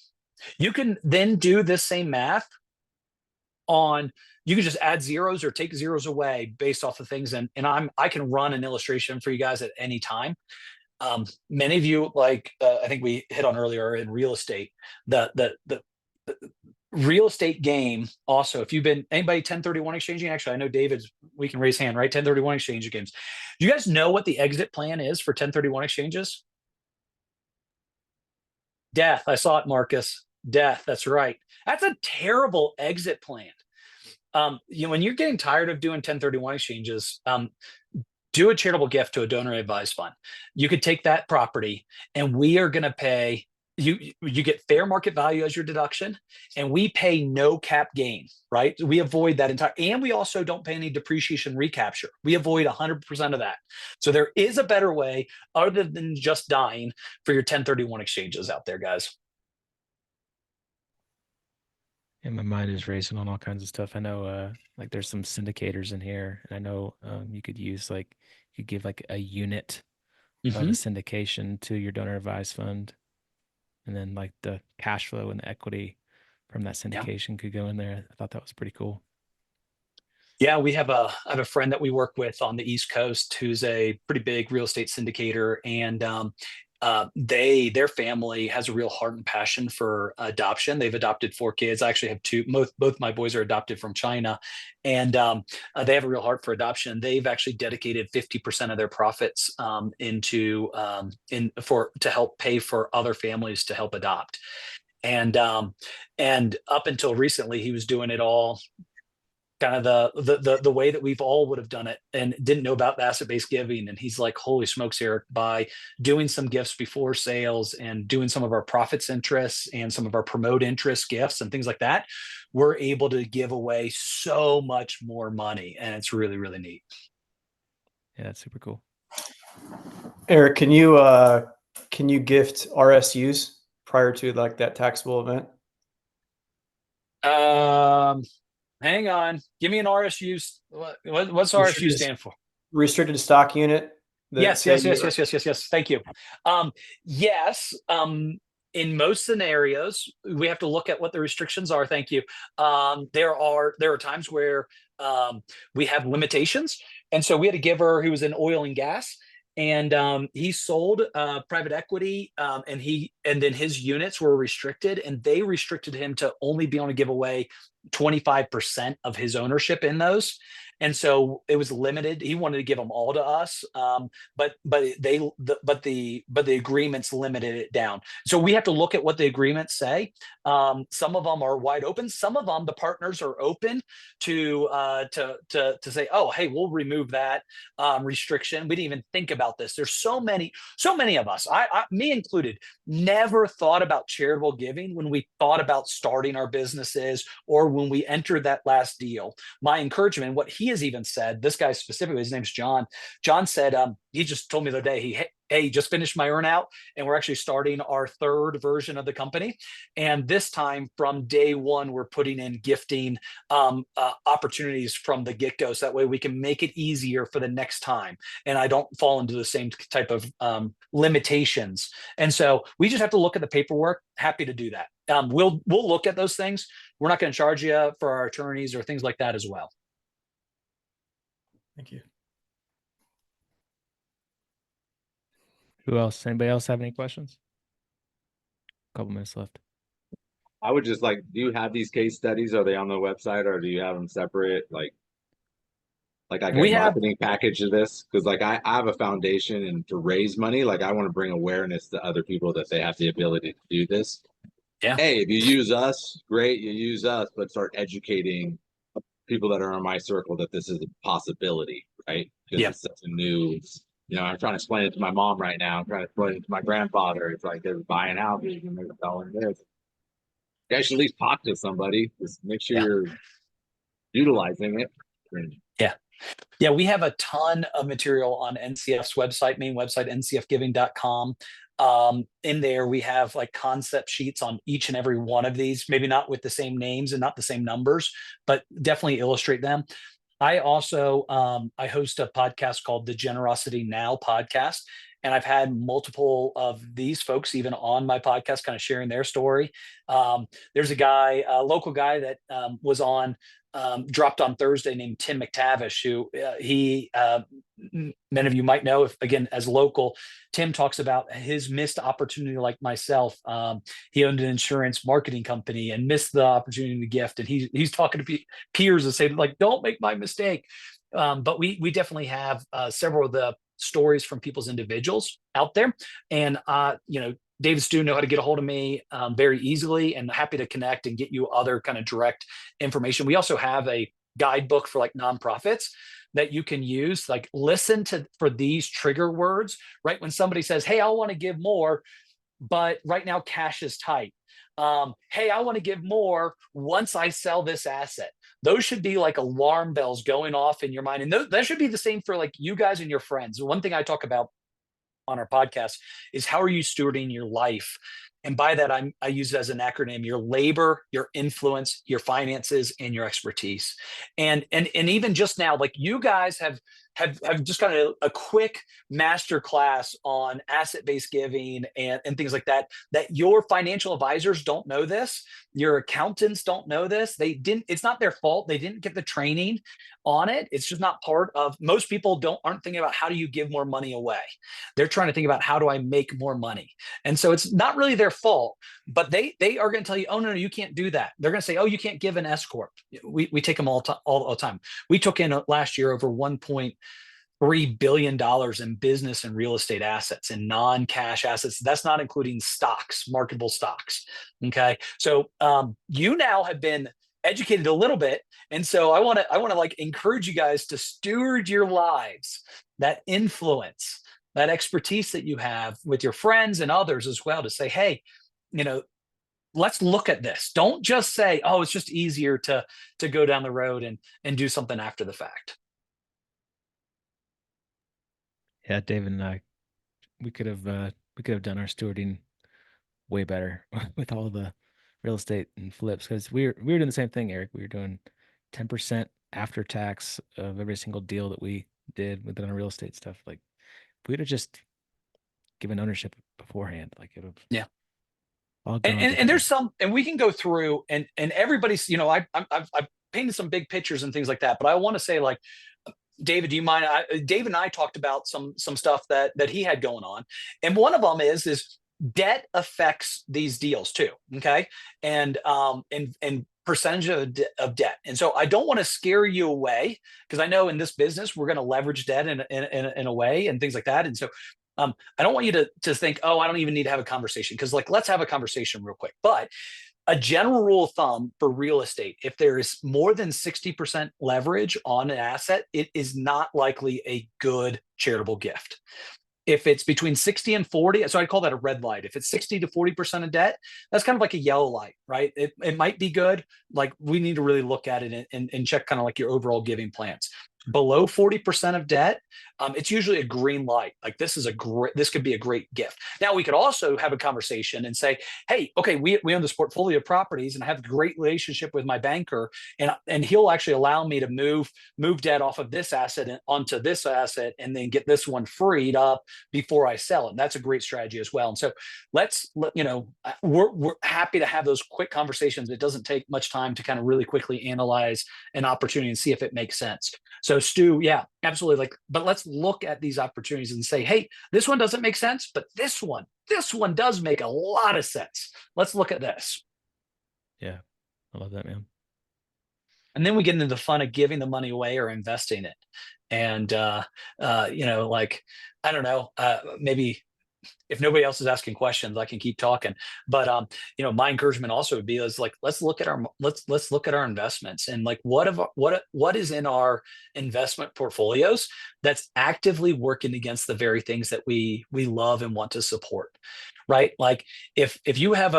You can then do this same math on, you can just add zeros or take zeros away based off of things. And I can run an illustration for you guys at any time. Many of you, like I think we hit on earlier in real estate, the real estate game. Also, if you've been anybody 1031 exchanging, actually, I know David's, we can raise hand, right? 1031 exchange games. Do you guys know what the exit plan is for 1031 exchanges? Death. I saw it, Marcus. Death. That's right. That's a terrible exit plan. When you're getting tired of doing 1031 exchanges, do a charitable gift to a donor advised fund. You could take that property, and we are going to pay you get fair market value as your deduction, and we pay no cap gain, right? We avoid that entire, and we also don't pay any depreciation recapture. We avoid 100% of that. So there is a better way other than just dying for your 1031 exchanges out there, guys. And my mind is racing on all kinds of stuff. I know, like there's some syndicators in here, and I know you could use you could give like a unit of a syndication to your donor advised fund, and then like the cash flow and the equity from that syndication could go in there. I thought that was pretty cool. Yeah, I have a friend that we work with on the East Coast who's a pretty big real estate syndicator, and their family has a real heart and passion for adoption. They've adopted 4 kids. I actually have 2. Both my boys are adopted from China, and they have a real heart for adoption. They've actually dedicated 50% of their profits to help pay for other families to help adopt. And up until recently, he was doing it all kind of the way that we've all would have done it, and didn't know about the asset-based giving. And he's like, holy smokes, Eric, by doing some gifts before sales and doing some of our profits interests and some of our promote interest gifts and things like that, we're able to give away so much more money. And it's really, really neat. Yeah, that's super cool. Eric, can you can you gift RSUs prior to like that taxable event? Hang on. Give me an RSU. What's RSU Restricted, stand for? restricted stock unit. Yes. Thank you. Yes. In most scenarios, we have to look at what the restrictions are. Thank you. There are times where we have limitations, and so we had a giver who was in oil and gas, and he sold private equity, and then his units were restricted, and they restricted him to only be able to give away 25% of his ownership in those. And so it was limited. He wanted to give them all to us, but the agreements limited it down. So we have to look at what the agreements say. Some of them are wide open. Some of them, the partners are open to say, oh, hey, we'll remove that restriction. We didn't even think about this. There's so many of us, me included, never thought about charitable giving when we thought about starting our businesses or when we entered that last deal. My encouragement, what he has even said, this guy specifically, his name's John. John said, he just told me the other day, hey, just finished my earnout, and we're actually starting our third version of the company. And this time, from day one, we're putting in gifting opportunities from the get-go, so that way we can make it easier for the next time, and I don't fall into the same type of limitations. And so we just have to look at the paperwork. Happy to do that. We'll look at those things. We're not going to charge you for our attorneys or things like that as well. Thank you. Who else? Anybody else have any questions? Couple minutes left. I would just like, do you have these case studies? Are they on the website, or do you have them separate? Like a We have marketing package of this? Because like I have a foundation, and to raise money, like I want to bring awareness to other people that they have the ability to do this. Yeah. Hey, if you use us, great, you use us, but start educating people that are in my circle that this is a possibility, right? Because it's such a new, I'm trying to explain it to my mom right now. I'm trying to explain it to my grandfather. It's like they're buying houses and they're selling this. You guys should at least talk to somebody. Just make sure you're utilizing it. Yeah, we have a ton of material on NCF's website, main website, ncfgiving.com. In there, we have like concept sheets on each and every one of these, maybe not with the same names and not the same numbers, but definitely illustrate them. I also I host a podcast called the Generosity Now podcast, and I've had multiple of these folks even on my podcast, kind of sharing their story. There's a guy, a local guy that was on. Dropped on Thursday named Tim McTavish, who many of you might know, if again, as local. Tim talks about his missed opportunity like myself. He owned an insurance marketing company and missed the opportunity to gift. And he's talking to peers and saying, like, don't make my mistake. But we definitely have several of the stories from people's individuals out there. And, David Stu know how to get a hold of me very easily, and happy to connect and get you other kind of direct information. We also have a guidebook for like nonprofits that you can use. Like, listen for these trigger words, right? When somebody says, hey, I want to give more, but right now cash is tight. Hey, I want to give more once I sell this asset. Those should be like alarm bells going off in your mind. And that should be the same for like you guys and your friends. One thing I talk about on our podcast is, how are you stewarding your life? And by that, I use it as an acronym: your labor, your influence, your finances, and your expertise. And even just now, like, you guys have just kind of a quick master class on asset-based giving and things like that, that your financial advisors don't know this. Your accountants don't know this. It's not their fault. They didn't get the training on it. It's just not part of, most people aren't thinking about how do you give more money away. They're trying to think about, how do I make more money? And so it's not really their fault, but they are going to tell you, oh, no, you can't do that. They're going to say, oh, you can't give an S corp. We take them all the time. We took in last year over $1.3 billion in business and real estate assets and non-cash assets. That's not including stocks, marketable stocks. Okay. So you now have been educated a little bit. And so I want to like encourage you guys to steward your lives, that influence, that expertise that you have with your friends and others as well, to say, hey, let's look at this. Don't just say, oh, it's just easier to go down the road and do something after the fact. Yeah, David and I, we could have we could have done our stewarding way better with all the real estate and flips, because we were doing the same thing, Eric. We were doing 10% after tax of every single deal that we did within our real estate stuff. Like, if we'd have just given ownership beforehand, like it would have Yeah. all And, gone and, and there's differently. some, and we can go through and everybody's, you know, I've painted some big pictures and things like that, but I want to say, like, David, do you mind? David and I talked about some stuff that he had going on, and one of them is debt affects these deals too. Okay, and percentage of debt, and so I don't want to scare you away, because I know in this business we're going to leverage debt in a way and things like that, and so. I don't want you to think, oh, I don't even need to have a conversation, because, like, let's have a conversation real quick. But a general rule of thumb for real estate, if there is more than 60% leverage on an asset, it is not likely a good charitable gift. If it's between 60 and 40, so I'd call that a red light. If it's 60 to 40% of debt, that's kind of like a yellow light, right? It might be good. Like, we need to really look at it and check kind of like your overall giving plans. Below 40% of debt, it's usually a green light. Like, this could be a great gift. Now, we could also have a conversation and say, hey, okay, we own this portfolio of properties, and I have a great relationship with my banker, and he'll actually allow me to move debt off of this asset and onto this asset, and then get this one freed up before I sell it. And that's a great strategy as well. And so we're happy to have those quick conversations. It doesn't take much time to kind of really quickly analyze an opportunity and see if it makes sense. So, Stu, yeah, absolutely. Like, but let's look at these opportunities and say, hey, this one doesn't make sense, but this one does make a lot of sense. Let's look at this. Yeah, I love that, man. And then we get into the fun of giving the money away or investing it. And like, I don't know, maybe if nobody else is asking questions, I can keep talking. But my encouragement also would be is, like, let's look at our investments, and, like, what is in our investment portfolios that's actively working against the very things that we love and want to support, right? Like, if you have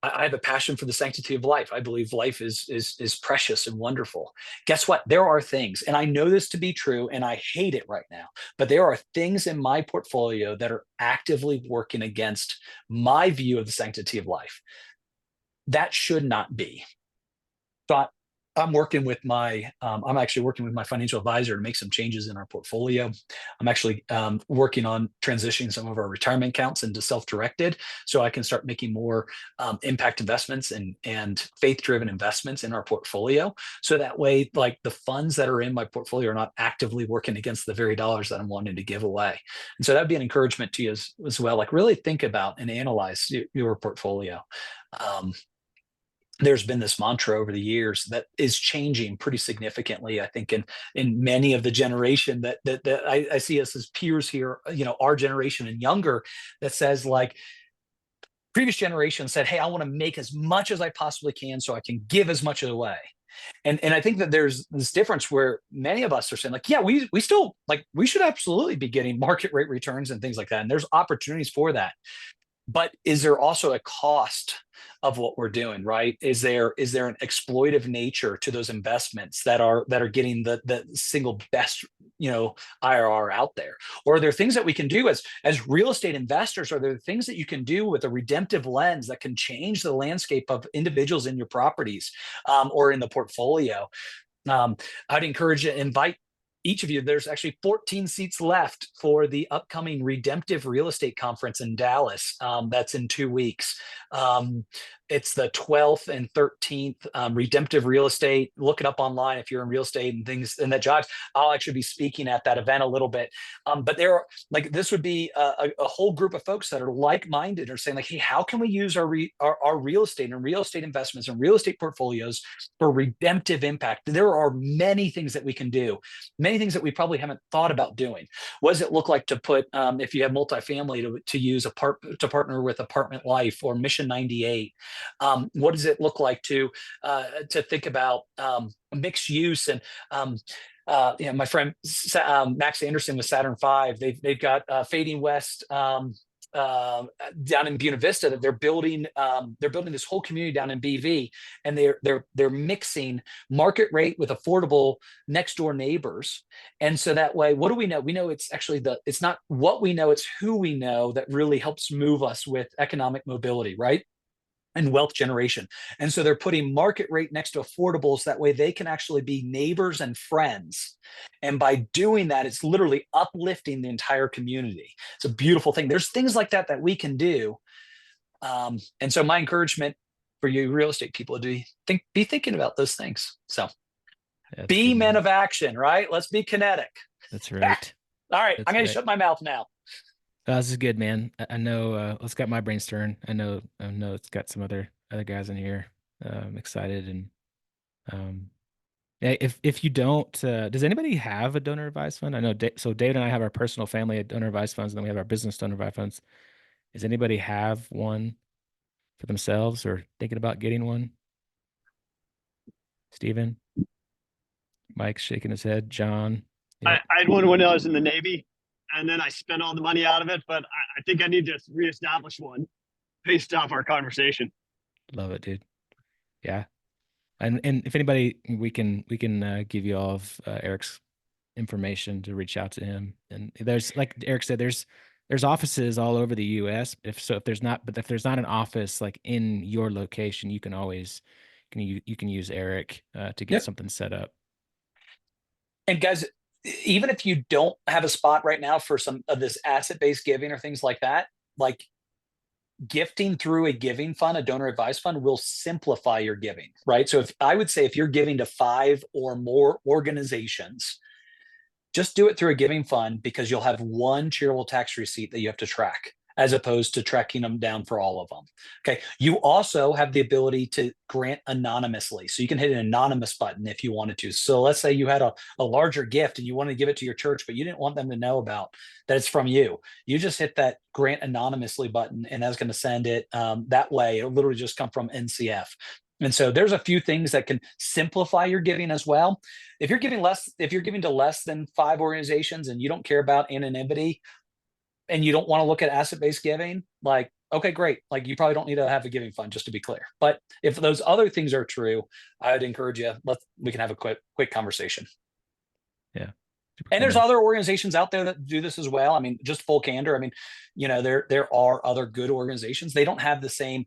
I have a passion for the sanctity of life. I believe life is precious and wonderful. Guess what? There are things, and I know this to be true, and I hate it right now, but there are things in my portfolio that are actively working against my view of the sanctity of life. That should not be. But I'm actually working with my financial advisor to make some changes in our portfolio. I'm actually working on transitioning some of our retirement accounts into self-directed, so I can start making more impact investments and faith-driven investments in our portfolio. So that way, like, the funds that are in my portfolio are not actively working against the very dollars that I'm wanting to give away. And so that'd be an encouragement to you as well. Like, really think about and analyze your portfolio. There's been this mantra over the years that is changing pretty significantly, I think, in many of the generation that I see us as peers here, our generation and younger, that says, like, previous generations said, hey, I want to make as much as I possibly can so I can give as much away. And I think that there's this difference where many of us are saying, like, yeah, we still, like, we should absolutely be getting market rate returns and things like that. And there's opportunities for that. But is there also a cost of what we're doing, right? Is there an exploitive nature to those investments that are getting the single best, IRR out there? Or are there things that we can do as real estate investors? Are there things that you can do with a redemptive lens that can change the landscape of individuals in your properties, or in the portfolio? I'd encourage you, invite each of you. There's actually 14 seats left for the upcoming Redemptive Real Estate Conference in Dallas. That's in 2 weeks. It's the 12th and 13th. Redemptive Real Estate. Look it up online if you're in real estate and things and that jives. I'll actually be speaking at that event a little bit. But this would be a whole group of folks that are like-minded, or saying, like, hey, how can we use our real estate and real estate investments and real estate portfolios for redemptive impact? There are many things that we can do, many things that we probably haven't thought about doing. What does it look like to put, if you have multifamily, to use to partner with Apartment Life or Mission 98? What does it look like to think about mixed use? And my friend Max Anderson with Saturn V, they've got Fading West down in Buena Vista that they're building this whole community down in BV, and they're mixing market rate with affordable next door neighbors. And so that way, what do we know? We know it's actually it's not what we know, it's who we know that really helps move us with economic mobility, right? And wealth generation. And so they're putting market rate next to affordables. That way they can actually be neighbors and friends. And by doing that, it's literally uplifting the entire community. It's a beautiful thing. There's things like that that we can do. And so my encouragement for you real estate people to be thinking about those things. So be men of action, right? Let's be kinetic. That's right. All right. I'm going to shut my mouth now. This is good, man. I know it's got my brain stirring. I know it's got some other guys in here. I'm excited. And if you don't, does anybody have a donor advised fund? I know so David and I have our personal family donor advised funds, and then we have our business donor advised funds. Does anybody have one for themselves or thinking about getting one? Steven? Mike's shaking his head. John? Yep. I had one when I was in the Navy, and then I spent all the money out of it, but I think I need to reestablish one based off our conversation. Love it, dude. Yeah. And if anybody, we can give you all of Eric's information to reach out to him. And there's, like Eric said, there's offices all over the U.S. If there's not an office like in your location, you can always you can use Eric to get something set up. And guys, even if you don't have a spot right now for some of this asset-based giving or things like that, like gifting through a giving fund, a donor advised fund, will simplify your giving, right? So if you're giving to 5 or more organizations, just do it through a giving fund, because you'll have one charitable tax receipt that you have to track, as opposed to tracking them down for all of them. Okay. You also have the ability to grant anonymously. So you can hit an anonymous button if you wanted to. So let's say you had a larger gift and you wanted to give it to your church, but you didn't want them to know about that it's from you. You just hit that grant anonymously button, and that's going to send it that way. It'll literally just come from NCF. And so there's a few things that can simplify your giving as well. If you're giving to less than 5 organizations and you don't care about anonymity, and you don't want to look at asset-based giving, like, okay, great. Like, you probably don't need to have a giving fund, just to be clear. But if those other things are true, I would encourage you, we can have a quick conversation. Yeah. And there's other organizations out there that do this as well. I mean, just full candor. I mean, there are other good organizations. They don't have the same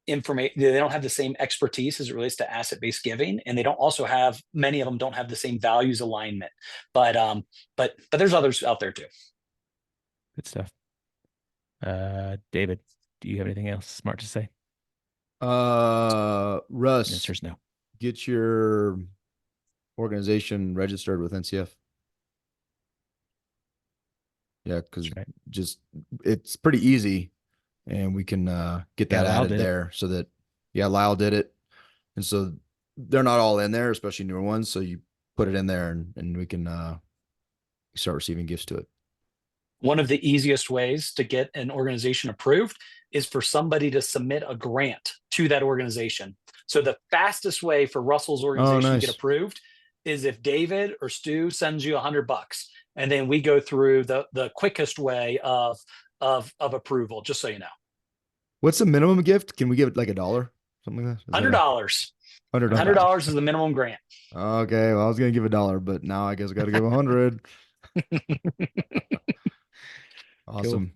information. They don't have the same expertise as it relates to asset-based giving. And they don't also have, many of them don't have the same values alignment, but there's others out there too. Good stuff. David, do you have anything else smart to say? Russ, the answer's no. Get your organization registered with NCF. Yeah, because it's pretty easy, and we can get that added there so that, Lyle did it. And so they're not all in there, especially newer ones. So you put it in there, and we can start receiving gifts to it. One of the easiest ways to get an organization approved is for somebody to submit a grant to that organization. So the fastest way for Russell's organization to get approved is if David or Stu sends you $100, and then we go through the quickest way of approval, just so you know. What's the minimum gift? Can we give it like $1? Something like that? $100. $100 is the minimum grant. Okay. Well, I was going to give $1, but now I guess I got to give 100. Awesome.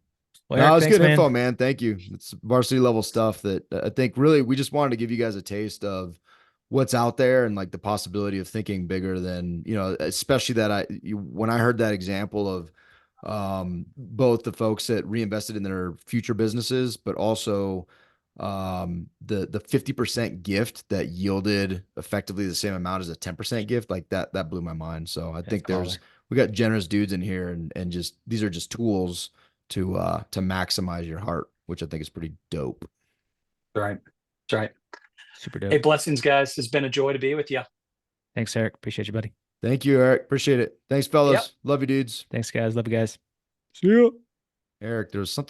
Cool. Well, it's good info, man. Thank you. It's varsity level stuff that I think really we just wanted to give you guys a taste of what's out there, and like the possibility of thinking bigger than, especially that when I heard that example of both the folks that reinvested in their future businesses, but also the 50% gift that yielded effectively the same amount as a 10% gift, like that blew my mind. So I think we got generous dudes in here, and just these are just tools to maximize your heart, which I think is pretty dope. Right. That's right. Super dope. Hey, blessings, guys. It's been a joy to be with you. Thanks, Eric. Appreciate you, buddy. Thank you, Eric. Appreciate it. Thanks, fellas. Love you, dudes. Thanks, guys. Love you guys. See ya. Eric, there was something